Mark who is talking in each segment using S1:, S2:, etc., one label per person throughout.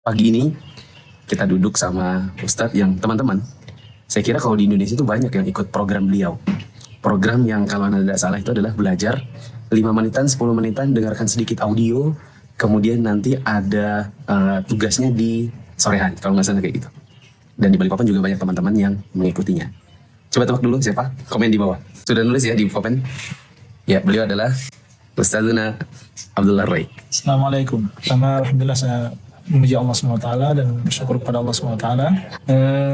S1: Pagi ini kita duduk sama Ustadz yang teman-teman. Saya kira kalau di Indonesia itu banyak yang ikut program beliau. Program yang kalau Anda tidak salah itu adalah belajar 5 menitan, 10 menitan, dengarkan sedikit audio, kemudian nanti ada tugasnya di sore hari, kalau nggak salah kayak gitu. Dan di Balikpapan juga banyak teman-teman yang mengikutinya. Coba tebak dulu siapa? Komen di bawah. Sudah nulis ya di komen? Ya, beliau adalah Ustadzuna Abdullah Roy.
S2: Assalamualaikum. Pertama, alhamdulillah saya memuji Allah SWT dan bersyukur kepada Allah SWT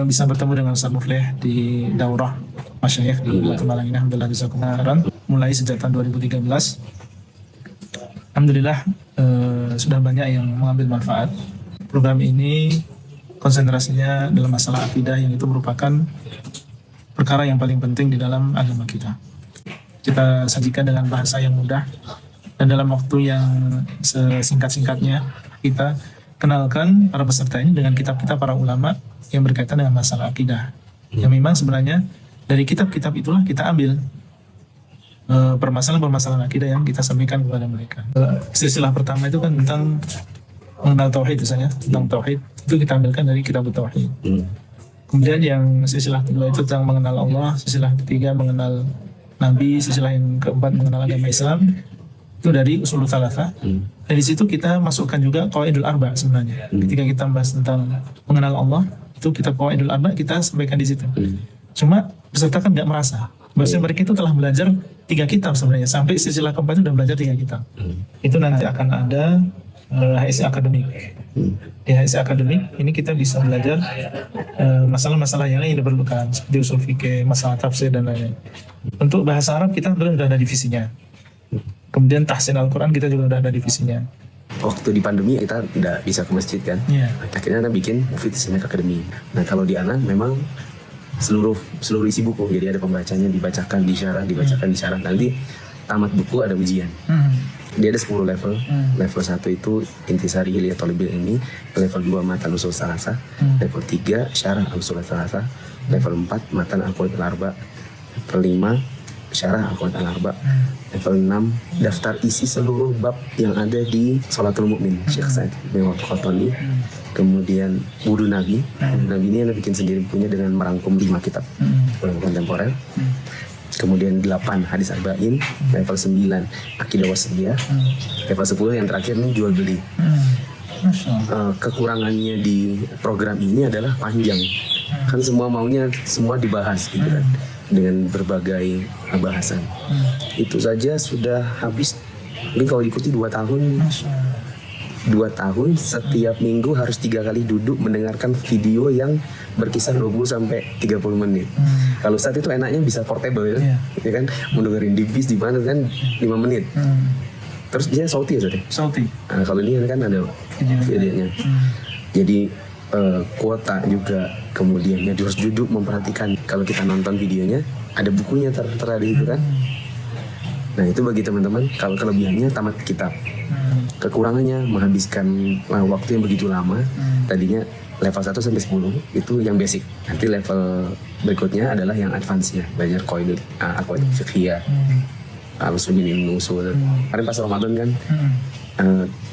S2: bisa bertemu dengan Ustaz Muflih di daurah Masyayikh di Batu Malang ini. Alhamdulillah bisa kemarin mulai sejak tahun 2013. Alhamdulillah sudah banyak yang mengambil manfaat. Program ini konsentrasinya dalam masalah akidah yang itu merupakan perkara yang paling penting di dalam agama kita. Kita sajikan dengan bahasa yang mudah dan dalam waktu yang sesingkat-singkatnya kita kenalkan para peserta ini dengan kitab-kitab para ulama yang berkaitan dengan masalah akidah. Yang memang sebenarnya dari kitab-kitab itulah kita ambil permasalahan-permasalahan akidah yang kita sampaikan kepada mereka. Silsilah pertama itu kan tentang mengenal tauhid misalnya, tentang tauhid itu kita ambilkan dari kitab tauhid. Kemudian yang silsilah kedua itu tentang mengenal Allah, silsilah ketiga mengenal Nabi, silsilah yang keempat mengenal agama Islam. Itu dari usul thalatha. Dari situ kita masukkan juga qawaidul arba sebenarnya. Ketika kita bahas tentang mengenal Allah, itu kitab qawaidul arba kita sampaikan di situ. Cuma peserta kan nggak merasa. Bahwasanya mereka itu telah belajar 3 kitab sebenarnya. Sampai silsilah keempat itu sudah belajar 3 kitab. Itu nanti akan ada HSI akademik. Di HSI akademik ini kita bisa belajar masalah-masalah yang lain yang diperlukan seperti usul fikih, masalah tafsir dan lain-lain. Untuk bahasa Arab kita sudah ada divisinya. Kemudian tahsin Al-Quran kita juga udah ada divisinya.
S1: Waktu di pandemi kita tidak bisa ke masjid kan, akhirnya Anda bikin Mufid Islamic Academy. Nah kalau di Ana memang seluruh isi buku, jadi ada pembacanya, dibacakan, disyarah. Nanti tamat buku ada ujian. Dia ada 10 level. Level 1 itu Intisari Hiliyah Thalibil Ilmi, level 2 Matan Usul Thalatha, level 3 Syarah Usul Thalatha, level 4 Matan Al-Qawaid Al-Arba, level 5 Syarah Al-Qawaid Al-Arba, level 6 daftar isi seluruh bab yang ada di Sholatul Mu'min Syekh Said bin Qatani. Kemudian Wudu Nabi. Wudu Nabi ini Anda bikin sendiri punya dengan merangkum 5 kitab ulama kontemporer. Kemudian 8 hadis arba'in, level 9 akidah wasliyah, level 10 yang terakhir ini jual beli. Kekurangannya di program ini adalah panjang. Kan semua maunya semua dibahas gitu kan, dengan berbagai bahasan. Itu saja sudah habis. Mungkin kalau diikuti 2 tahun, 2 tahun setiap minggu harus 3 kali duduk mendengarkan video yang berkisar 20 sampai 30 menit. Kalau saat itu enaknya bisa portable ya kan, mau dengerin di bis di mana kan 5 menit. Terus dia sauti ya Sote?
S2: Sauti.
S1: Nah, kalau ini kan ada videonya. Jadi kuota juga, kemudian ya harus duduk memperhatikan. Kalau kita nonton videonya ada bukunya tertera di situ kan. Nah itu bagi teman-teman. Kalau kelebihannya tamat kitab, kekurangannya menghabiskan waktu yang begitu lama. Tadinya level 1 sampai 10 itu yang basic. Nanti level berikutnya adalah yang advance-nya, belajar qawaid fiqhiyah, al-usul min usul. Kemarin pas Ramadan kan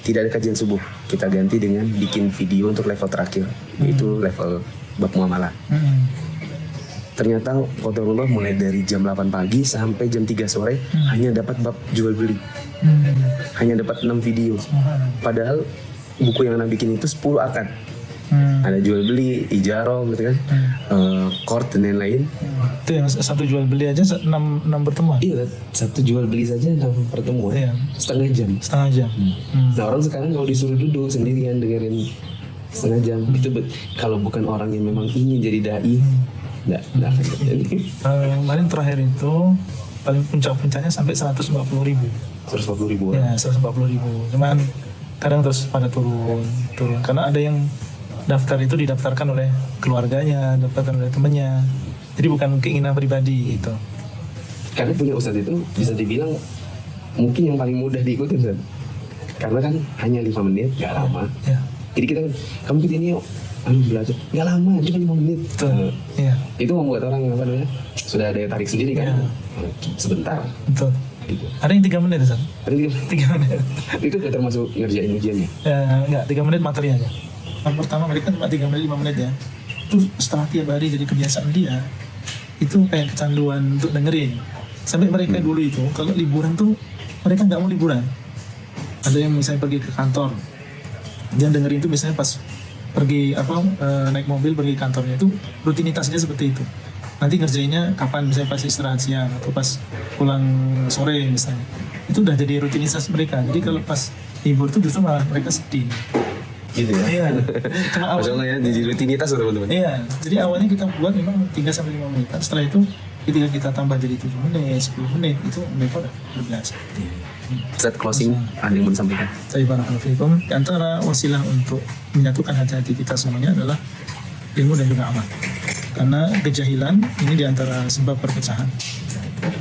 S1: tidak ada kajian subuh, kita ganti dengan bikin video untuk level terakhir, yaitu level bab muamalah. Ternyata qadarullah mulai dari jam 8 pagi sampai jam 3 sore hanya dapat bab jual beli, hanya dapat 6 video. Padahal buku yang Anda bikin itu 10 akad. Ada jual beli, ijarah gitu kan, court dan lain-lain.
S2: Itu yang satu jual beli aja 6 pertemuan.
S1: Iya, satu jual beli saja 6 pertemuan, setengah jam. Nah orang sekarang kalau disuruh duduk sendirian dengerin setengah jam, itu kalau bukan orang yang memang ingin jadi dai, nggak akan terjadi.
S2: Kemarin terakhir itu paling puncak-puncaknya sampai 140.000.
S1: 140.000
S2: Ya, 140.000. Cuman kadang terus pada turun. Karena ada yang daftar itu didaftarkan oleh keluarganya, daftarkan oleh temannya. Jadi bukan keinginan pribadi gitu.
S1: Karena punya ustadz itu bisa dibilang mungkin yang paling mudah diikuti Ustaz. Karena kan hanya 5 menit, gak lama. Jadi kita, kamu ikut ini yuk, belajar, gak lama, cuma 5 menit. Itu membuat orang sudah ada tarik sendiri kan. Sebentar.
S2: Betul.
S1: Gitu.
S2: Ada yang 3 menit Ustaz?
S1: Ada
S2: 3 menit.
S1: Itu termasuk ngerjain ujiannya?
S2: Enggak, 3 menit materi aja. Yang pertama mereka cuma 3 menit 5 menit ya. Itu setelah tiap hari jadi kebiasaan dia, itu kayak kecanduan untuk dengerin. Sampai mereka dulu itu kalau liburan tuh mereka nggak mau liburan. Ada yang misalnya pergi ke kantor, dia dengerin itu biasanya pas pergi naik mobil pergi kantornya, itu rutinitasnya seperti itu. Nanti ngerjainnya kapan, misalnya pas istirahat siang atau pas pulang sore misalnya. Itu udah jadi rutinitas mereka. Jadi kalau pas libur tuh justru malah mereka sedih.
S1: Gitu ya.
S2: Iya. Cuma
S1: Masya Allah ya, jadi rutinitas ya, teman-teman.
S2: Iya. Jadi awalnya kita buat memang 3-5 menit. Setelah itu ketika kita tambah jadi 7 menit, 10 menit, itu mereka udah berbiasa.
S1: Set closing, ada yang mau disampaikan?
S2: Saya barakallahu fikum. Di antara wasilah untuk menyatukan hati-hati kita semuanya adalah ilmu dan juga amal. Karena kejahilan ini di antara sebab perpecahan.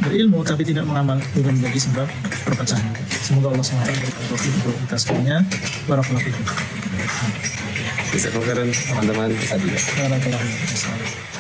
S2: Berilmu tapi tidak mengamal juga menjadi sebab perpecahan. Semoga Allah SWT memberikan taufik untuk kita semuanya. Barakallahu fikum.
S1: Bisa teman-teman. Tadi ya.
S2: Barakallahu fikum.